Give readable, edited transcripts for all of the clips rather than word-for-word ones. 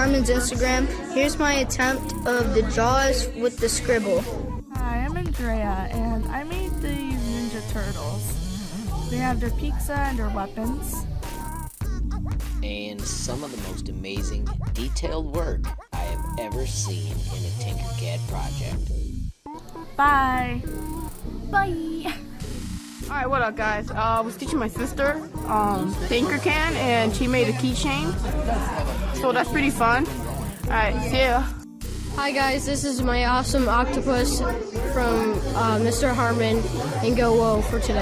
Harmon's Instagram. Here's my attempt of the jaws with the scribble. Hi, I'm Andrea, and I made these Ninja Turtles. They have their pizza and their weapons. And some of the most amazing, detailed work I have ever seen in a TinkerCAD project. Bye! Bye! Alright, what up guys? I was teaching my sister TinkerCAD and she made a keychain. So that's pretty fun. Alright, see ya. Hi guys, this is my awesome octopus from Mr. Harmon and Go Whoa for today.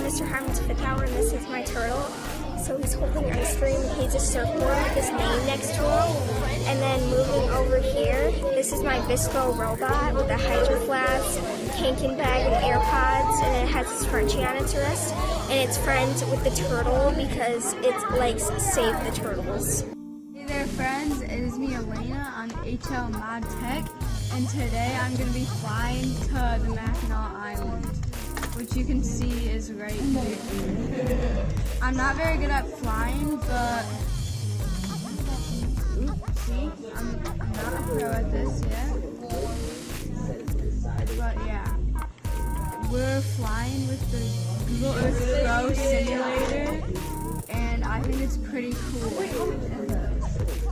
Mr. Harmon's 5th hour, and this is my turtle. So he's holding ice cream. He's a surfboard with his name next to him. And then moving over here, this is my VSCO robot with a hydro flask, tanking bag, and AirPods, and it has its Frenchie on its wrist. And it's friends with the turtle because it likes save the turtles. Hey there friends, it is me Alena on HLModTech, and today I'm going to be flying to the Mackinac Island, which you can see is right here. I'm not very good at flying, but see, I'm not a pro at this yet. But yeah, we're flying with the Google Earth Pro simulator, and I think it's pretty cool.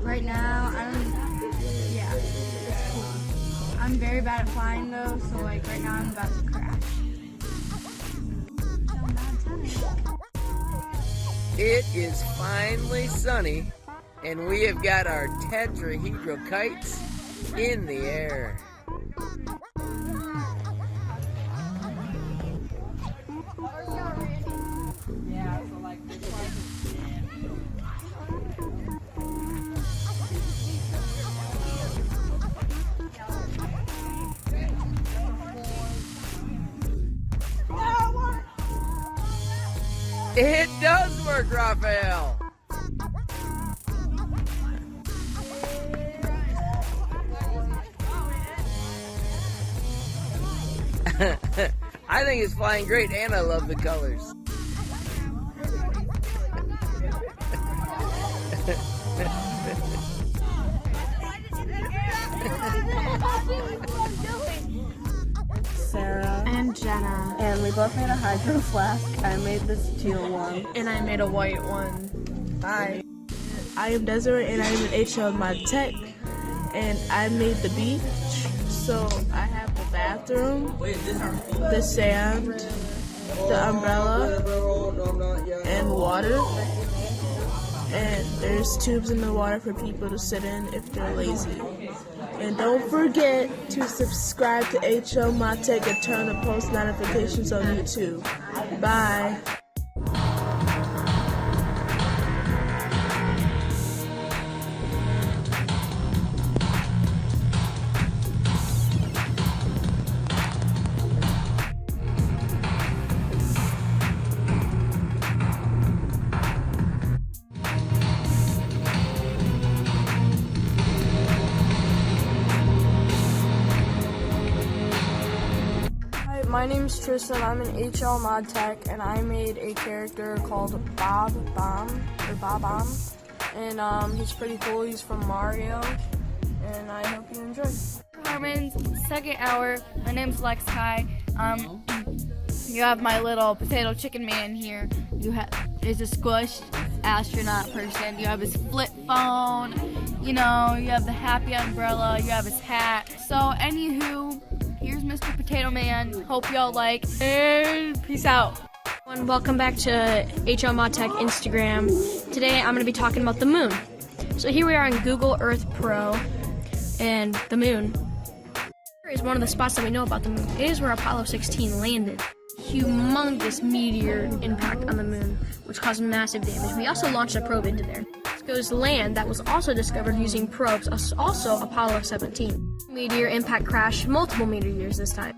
Right now, it's cool. I'm very bad at flying though, so like right now I'm about to crash. It is finally sunny, and we have got our tetrahedral kites in the air. It does work, Raphael! I think it's flying great, and I love the colors. Sarah And Jenna. and we both made a hydro flask. I made this teal one. And I made a white one. Hi, I am Desiree, and I am an HLModTech, and I made the beach. So I have the bathroom, the sand, the umbrella, and water. And there's tubes in the water for people to sit in if they're lazy. And don't forget to subscribe to HLModTech and turn on post notifications on YouTube. Bye. My name's Tristan, I'm an HLModTech, and I made a character called Bob Bomb, and he's pretty cool. He's from Mario, and I hope you enjoy. Harmon's 2nd hour. My name's Lex Kai. You have my little potato chicken man here. Is a squished astronaut person. You have his flip phone. You know, you have the happy umbrella. You have his hat. So, anywho, here's Mr. Potato Man. Hope y'all like, and peace out. And welcome back to HLModTech Instagram. Today I'm going to be talking about the moon. So here we are on Google Earth Pro, and the moon is one of the spots that we know about the moon. It is where Apollo 16 landed. Humongous meteor impact on the moon, which caused massive damage. We also launched a probe into there. This goes land that was also discovered using probes, also Apollo 17. Meteor impact crash, multiple meteors this time,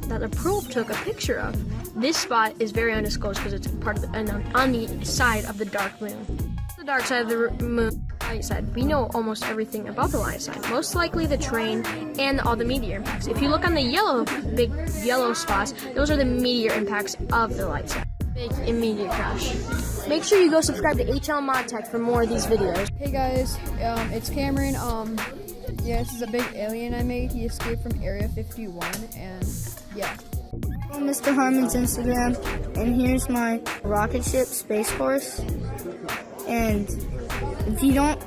that the probe took a picture of. This spot is very undisclosed because it's part of on the side of the dark moon. The dark side of the moon light side. We know almost everything about the light side. Most likely the train and all the meteor impacts. If you look on the yellow, big yellow spots, those are the meteor impacts of the light side. Big immediate crash. Make sure you go subscribe to HLModTech for more of these videos. Hey guys, it's Cameron. Yeah, this is a big alien I made. He escaped from Area 51, and yeah. On Mr. Harmon's Instagram, and here's my rocket ship Space Force. And if you don't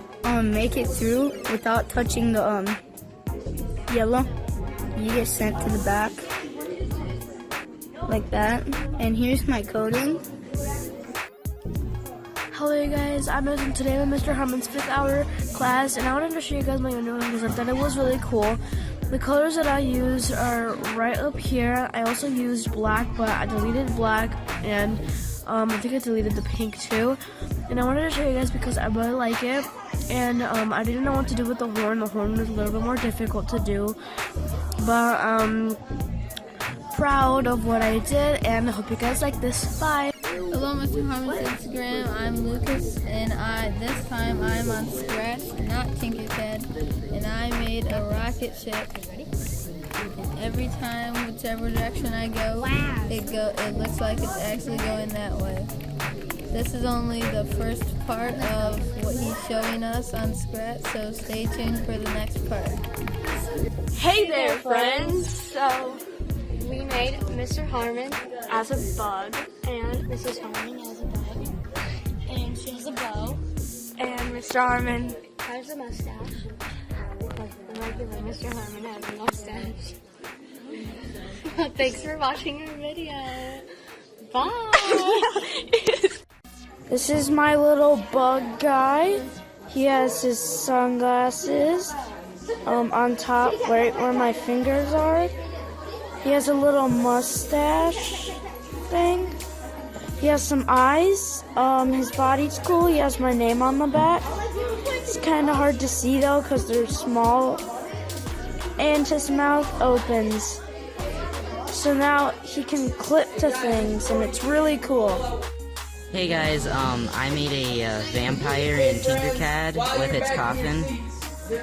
make it through without touching the yellow, you get sent to the back like that. And here's my coding. Hello guys, I'm Ed, and today I'm in Mr. Harmon's 5th hour class, and I wanted to show you guys my new one because I thought it was really cool. The colors that I used are right up here. I also used black, but I deleted black, and I think I deleted the pink too. And I wanted to show you guys because I really like it, and I didn't know what to do with the horn. The horn was a little bit more difficult to do, but proud of what I did, and I hope you guys like this. Bye. Hello, Mr. Harmon's Instagram. I'm Lucas, and this time I'm on Scratch, not TinkerCAD, and I made a rocket ship. And every time, whichever direction I go, it looks like it's actually going that way. This is only the first part of what he's showing us on Scratch, so stay tuned for the next part. Hey there, friends! So, we made Mr. Harmon as a bug, and Mrs. Harmon as a bug, and she has a bow, and Mr. Harmon has a mustache. The regular Mr. Harmon has a mustache. Thanks for watching our video. Bye! This is my little bug guy. He has his sunglasses on top, right where my fingers are. He has a little mustache thing. He has some eyes. His body's cool. He has my name on the back. It's kind of hard to see though because they're small. And his mouth opens. So now he can clip to things, and it's really cool. Hey guys, I made a vampire in TinkerCAD with its coffin.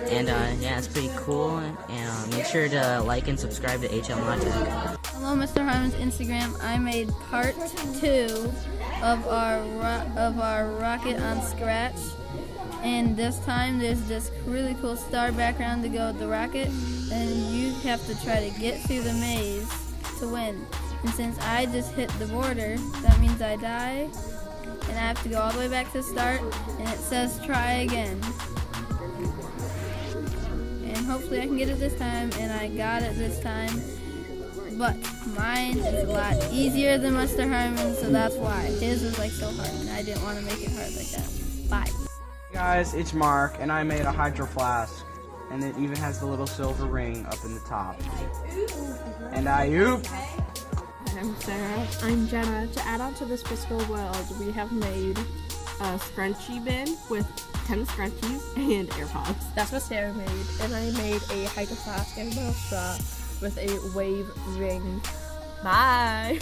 And yeah, it's pretty cool. And make sure to like and subscribe to HLModTech. Hello, Mr. Harmon's Instagram. I made part 2 of our rocket on Scratch. And this time there's this really cool star background to go with the rocket. And you have to try to get through the maze to win. And since I just hit the border, that means I die. And I have to go all the way back to the start. And it says try again. And hopefully I can get it this time, and I got it this time. But mine is a lot easier than Mr. Harmon's, so that's why. His was like so hard, and I didn't want to make it hard like that. Bye. Hey guys, it's Mark, and I made a hydro flask, and it even has the little silver ring up in the top. And oop. I'm Sarah. I'm Jenna. To add on to this VSCO world, we have made a scrunchie bin with 10 scrunchies and AirPods. That's what Sarah made. And I made a hydro flask and a straw with a wave ring. Bye!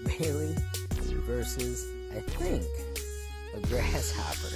Bailey versus, I think, a grasshopper.